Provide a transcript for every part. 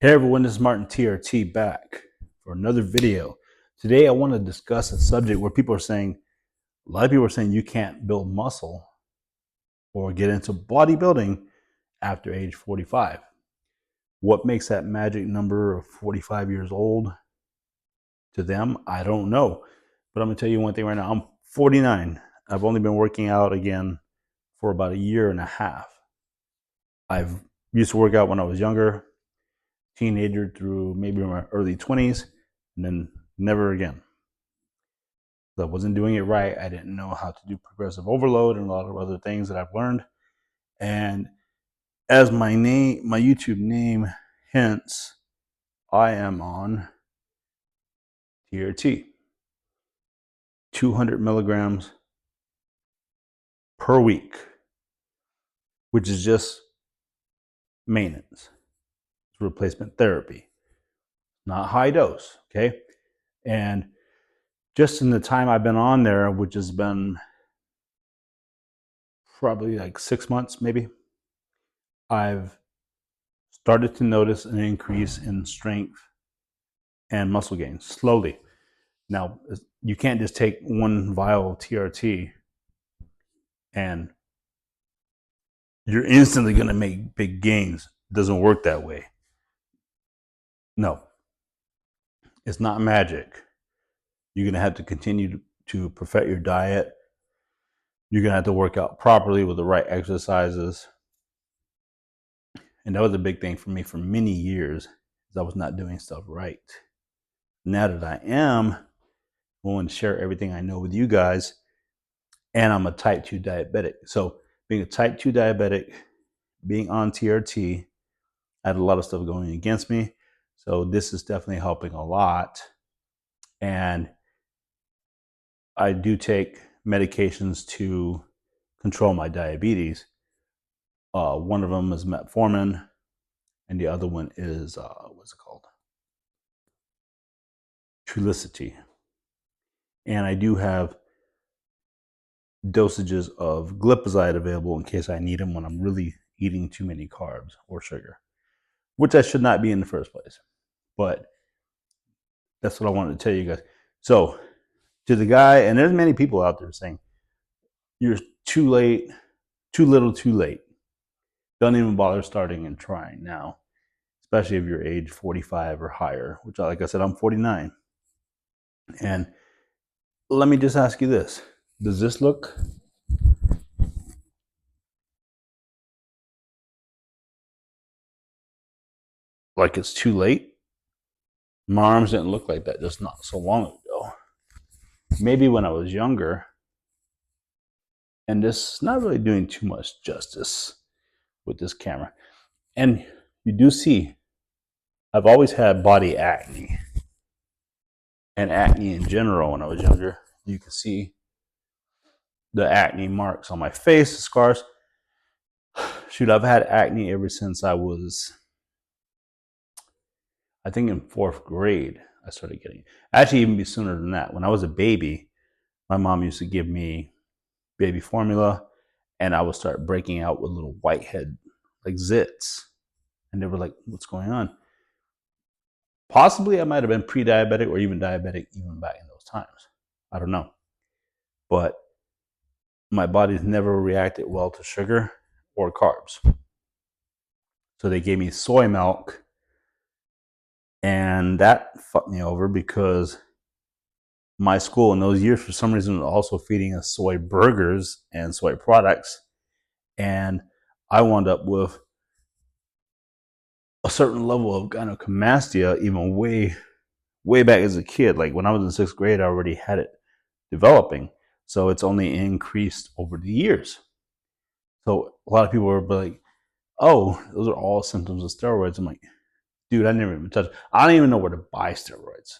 Hey everyone, this is Martin TRT back for another video. Today I want to discuss a subject where a lot of people are saying you can't build muscle or get into bodybuilding after age 45. What makes that magic number of 45 years old to them? I don't know. But I'm going to tell you one thing right now. I'm 49. I've only been working out again for about a year and a half. I've used to work out when I was younger, teenager through maybe my early 20s, and then never again. I wasn't doing it right. I didn't know how to do progressive overload and a lot of other things that I've learned. And as my YouTube name hints, I am on TRT, 200 milligrams per week, which is just maintenance. It's replacement therapy, not high dose. Okay. And just in the time I've been on there, which has been probably like 6 months, maybe, I've started to notice an increase in strength and muscle gain slowly. Now, you can't just take one vial of TRT and you're instantly going to make big gains. It doesn't work that way. No, it's not magic. You're going to have to continue to perfect your diet. You're going to have to work out properly with the right exercises. And that was a big thing for me for many years, is I was not doing stuff right. Now that I am, I want to share everything I know with you guys. And I'm a type 2 diabetic. So being a type 2 diabetic, being on TRT, I had a lot of stuff going against me. So this is definitely helping a lot. And I do take medications to control my diabetes. One of them is metformin, and the other one is, what's it called? Trulicity. And I do have dosages of glipizide available in case I need them when I'm really eating too many carbs or sugar, which I should not be in the first place. But that's what I wanted to tell you guys. So to the guy, and there's many people out there saying, you're too late, too little, too late. Don't even bother starting and trying now, especially if you're age 45 or higher, which, like I said, I'm 49. And let me just ask you this. Does this look like it's too late? My arms didn't look like that just not so long ago. Maybe when I was younger, and this is not really doing too much justice with this camera. And you do see, I've always had body acne and acne in general when I was younger. You can see the acne marks on my face, the scars. Shoot, I've had acne ever since I was, I think in fourth grade, I started getting it. Actually, even be sooner than that. When I was a baby, my mom used to give me baby formula, and I would start breaking out with little whitehead, like zits. And they were like, what's going on? Possibly I might have been pre-diabetic or even diabetic even back in those times. I don't know. But my body's never reacted well to sugar or carbs. So they gave me soy milk, and that fucked me over because my school in those years, for some reason, was also feeding us soy burgers and soy products. And I wound up with a certain level of gynecomastia even way back as a kid. Like when I was in sixth grade, I already had it developing. So it's only increased over the years. So a lot of people were like, oh, those are all symptoms of steroids. I'm like, dude, I never even touched. I don't even know where to buy steroids.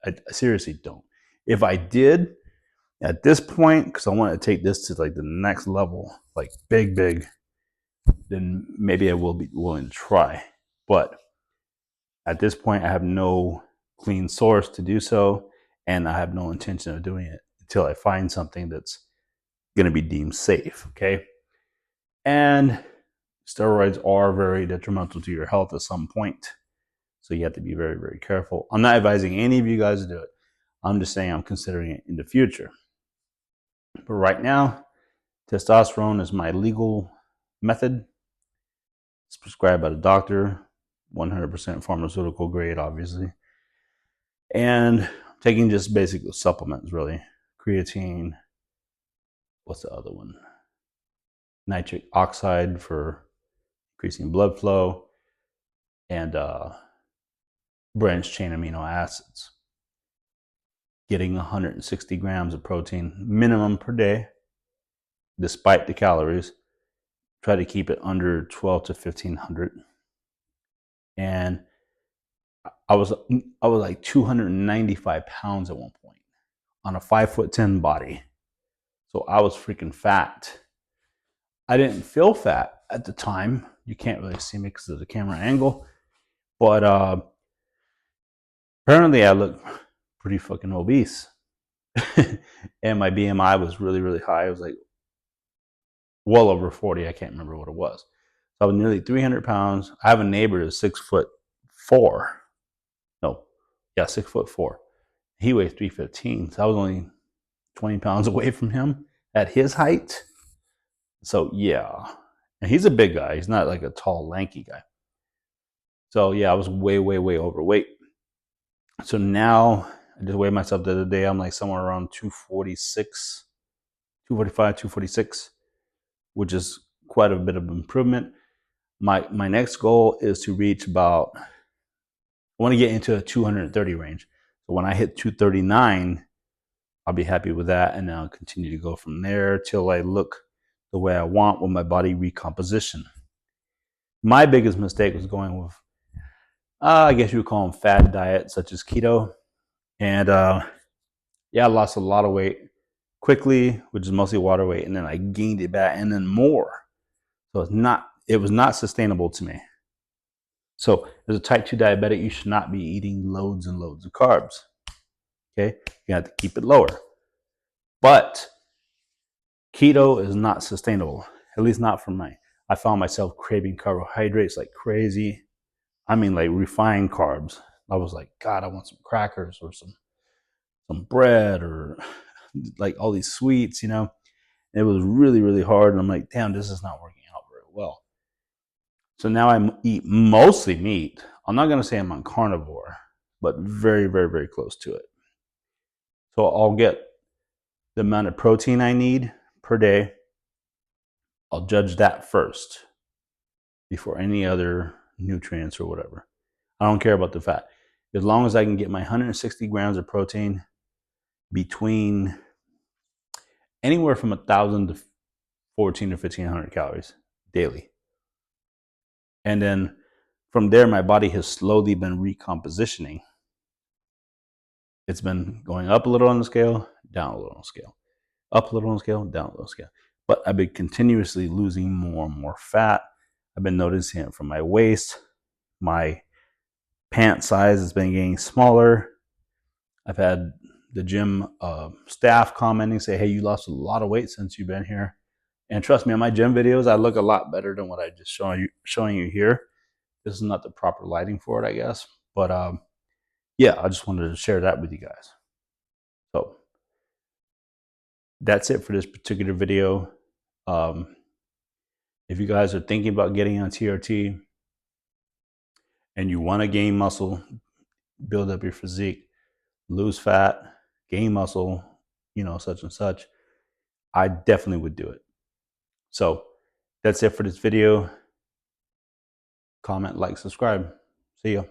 I seriously don't. If I did at this point, because I want to take this to like the next level, like big, then maybe I will be willing to try. But at this point, I have no clean source to do so, and I have no intention of doing it until I find something that's going to be deemed safe. Okay. And steroids are very detrimental to your health at some point. So you have to be very, very careful. I'm not advising any of you guys to do it. I'm just saying I'm considering it in the future. But right now, testosterone is my legal method. It's prescribed by the doctor, 100% pharmaceutical grade, obviously. And taking just basic supplements, really. Creatine. What's the other one? Nitric oxide for increasing blood flow. And branched chain amino acids. Getting 160 grams of protein minimum per day, despite the calories. Try to keep it under 12 to 1500. And I was like 295 pounds at one point on a 5'10" body. So I was freaking fat. I didn't feel fat at the time. You can't really see me because of the camera angle. But apparently I look pretty fucking obese. And my BMI was really, really high. It was like well over 40. I can't remember what it was. So I was nearly 300 pounds. I have a neighbor who's 6'4". No, yeah, 6'4". He weighs 315. So I was only 20 pounds away from him at his height. So yeah, and he's a big guy. He's not like a tall, lanky guy. So yeah, I was way, way, way overweight. So now I just weighed myself the other day. I'm like somewhere around 246, 245, 246, which is quite a bit of improvement. My next goal is to reach about, I want to get into a 230 range. So when I hit 239, I'll be happy with that. And then I'll continue to go from there till I look the way I want with my body recomposition. My biggest mistake was going with, I guess you would call them fad diets, such as keto. And yeah, I lost a lot of weight quickly, which is mostly water weight. And then I gained it back and then more. So it was not sustainable to me. So as a type 2 diabetic, you should not be eating loads and loads of carbs. Okay, you have to keep it lower. But keto is not sustainable, at least not for me. I found myself craving carbohydrates like crazy. I mean, like refined carbs. I was like, God, I want some crackers or some bread or like all these sweets, you know. It was really, really hard. And I'm like, damn, this is not working out very well. So now I eat mostly meat. I'm not going to say I'm on carnivore, but very, very, very close to it. So I'll get the amount of protein I need per day. I'll judge that first before any other nutrients or whatever. I don't care about the fat. As long as I can get my 160 grams of protein between anywhere from 1,000 to 1,400 to 1,500 calories daily. And then from there, my body has slowly been recompositioning. It's been going up a little on the scale, down a little on the scale, up a little on the scale, down a little on the scale. But I've been continuously losing more and more fat. I've been noticing it from my waist. My pant size has been getting smaller. I've had the gym staff commenting, say, hey, you lost a lot of weight since you've been here. And trust me, on my gym videos, I look a lot better than what I just showing you here. This is not the proper lighting for it, I guess. But yeah, I just wanted to share that with you guys. So that's it for this particular video. If you guys are thinking about getting on TRT and you want to gain muscle, build up your physique, lose fat, gain muscle, you know, such and such, I definitely would do it. So that's it for this video. Comment, like, subscribe. See ya.